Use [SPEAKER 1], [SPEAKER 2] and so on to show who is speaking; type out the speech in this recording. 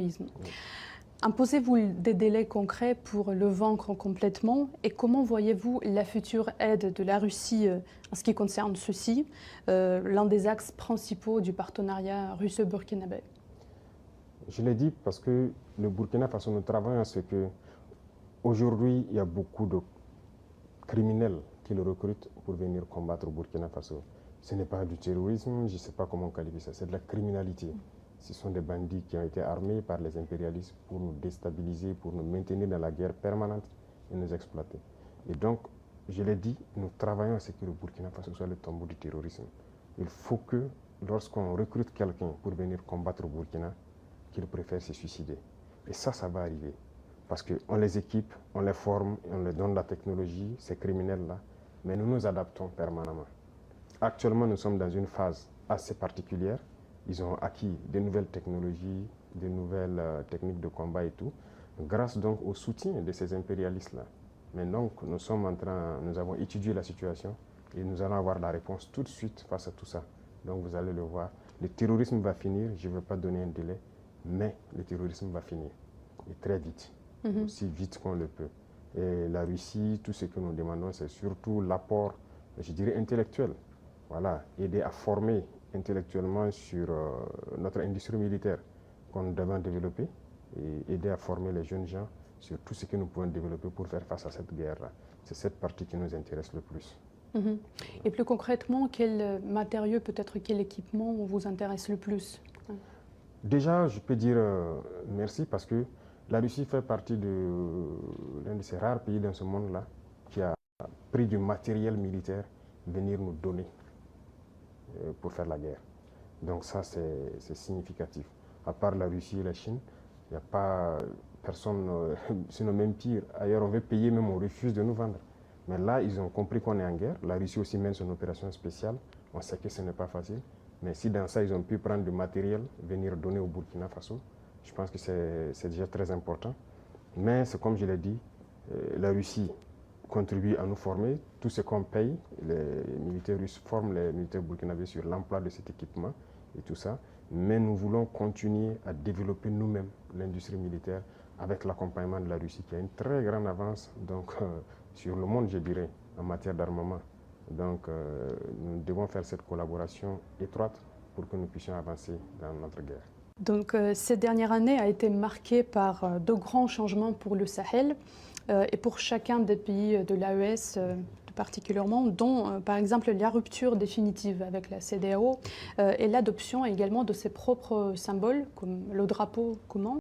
[SPEAKER 1] Oui.
[SPEAKER 2] Imposez-vous des délais concrets pour le vaincre complètement et comment voyez-vous la future aide de la Russie en ce qui concerne ceci, l'un des axes principaux du partenariat russo-burkinabé?
[SPEAKER 1] Je l'ai dit parce que le Burkina Faso, nous travaillons à ce que aujourd'hui il y a beaucoup de criminels qui le recrutent pour venir combattre au Burkina Faso. Ce n'est pas du terrorisme, je ne sais pas comment qualifier ça, c'est de la criminalité. Ce sont des bandits qui ont été armés par les impérialistes pour nous déstabiliser, pour nous maintenir dans la guerre permanente et nous exploiter. Et donc, je l'ai dit, nous travaillons à ce que le Burkina Faso soit le tombeau du terrorisme. Il faut que, lorsqu'on recrute quelqu'un pour venir combattre au Burkina, qu'il préfère se suicider. Et ça va arriver. Parce qu'on les équipe, on les forme, on leur donne la technologie, ces criminels-là, mais nous nous adaptons permanemment. Actuellement, nous sommes dans une phase assez particulière. Ils ont acquis de nouvelles technologies, de nouvelles techniques de combat et tout, grâce donc au soutien de ces impérialistes-là. Mais donc, nous avons étudié la situation et nous allons avoir la réponse tout de suite face à tout ça. Donc, vous allez le voir. Le terrorisme va finir, je ne veux pas donner un délai, mais le terrorisme va finir. Et très vite, aussi vite qu'on le peut. Et la Russie, tout ce que nous demandons, c'est surtout l'apport, je dirais, intellectuel. Voilà, aider à former intellectuellement sur notre industrie militaire qu'on devait développer et aider à former les jeunes gens sur tout ce que nous pouvons développer pour faire face à cette guerre-là. C'est cette partie qui nous intéresse le plus.
[SPEAKER 2] Et plus concrètement, quel matériau, peut-être quel équipement vous intéresse le plus?
[SPEAKER 1] Déjà, je peux dire merci parce que la Russie fait partie de l'un de ces rares pays dans ce monde-là qui a pris du matériel militaire venir nous donner pour faire la guerre. Donc ça, c'est significatif. À part la Russie et la Chine, il n'y a pas personne, sinon même pire. Ailleurs, on veut payer, même on refuse de nous vendre. Mais là, ils ont compris qu'on est en guerre. La Russie aussi mène son opération spéciale. On sait que ce n'est pas facile. Mais si dans ça, ils ont pu prendre du matériel, venir donner au Burkina Faso, je pense que c'est déjà très important. Mais c'est comme je l'ai dit, la Russie contribue à nous former. Tout ce qu'on paye, les militaires russes forment les militaires burkinabés sur l'emploi de cet équipement et tout ça. Mais nous voulons continuer à développer nous-mêmes l'industrie militaire avec l'accompagnement de la Russie qui a une très grande avance donc, sur le monde, je dirais, en matière d'armement. Donc, nous devons faire cette collaboration étroite pour que nous puissions avancer dans notre guerre.
[SPEAKER 2] Donc, cette dernière année a été marquée par de grands changements pour le Sahel et pour chacun des pays de l'AES particulièrement, dont par exemple la rupture définitive avec la CEDEAO et l'adoption également de ses propres symboles, comme le drapeau commun.